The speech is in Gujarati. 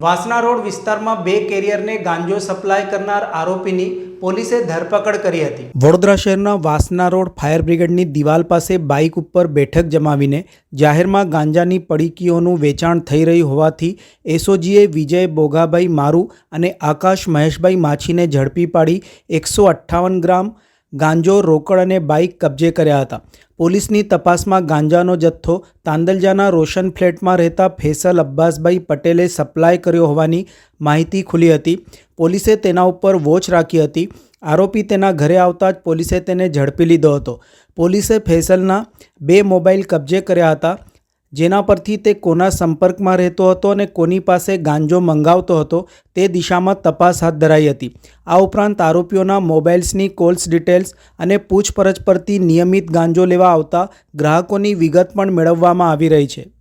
વાસણા રોડ વિસ્તારમાં 2 કેરિયરને ગાંજો સપ્લાય કરનાર આરોપીની પોલીસે ધરપકડ કરી હતી। વડોદરા શહેરના વાસણા રોડ ફાયર બ્રિગેડની દિવાલ પાસે બાઇક ઉપર બેઠક જમાવીને જાહેરમાં ગાંજાની પડીકીઓનું વેચાણ થઈ રહ્યું હોવાથી એસઓજીએ વિજય બોગાભાઈ મારુ અને આકાશ મહેશભાઈ માછીને ઝડપી પાડી 158 ગ્રામ ગાંજો રોકડ અને બાઇક કબજે કર્યા હતા। પોલીસની તપાસમાં ગાંજાનો જથ્થો તાંદલજાના રોશન ફ્લેટમાં રહેતા ફેસલ અબ્બાસભાઈ પટેલે સપ્લાય કર્યો હોવાની માહિતી ખુલી હતી। પોલીસે તેના ઉપર વોચ રાખી હતી। આરોપી તેના ઘરે આવતા જ પોલીસે તેને ઝડપી લીધો હતો। પોલીસે ફેસલના 2 મોબાઈલ કબજે કર્યા હતા, જેના પરથી તે કોના સંપર્કમાં રહેતો હતો અને કોની પાસે ગાંજો મંગાવતો હતો તે દિશામાં તપાસ હાથ ધરાઈ હતી। આ ઉપરાંત આરોપીઓના મોબાઈલ્સની કોલ્સ ડિટેલ્સ અને પૂછપરછ પરથી નિયમિત ગાંજો લેવા આવતા ગ્રાહકોની વિગત પણ મેળવવામાં આવી રહી છે।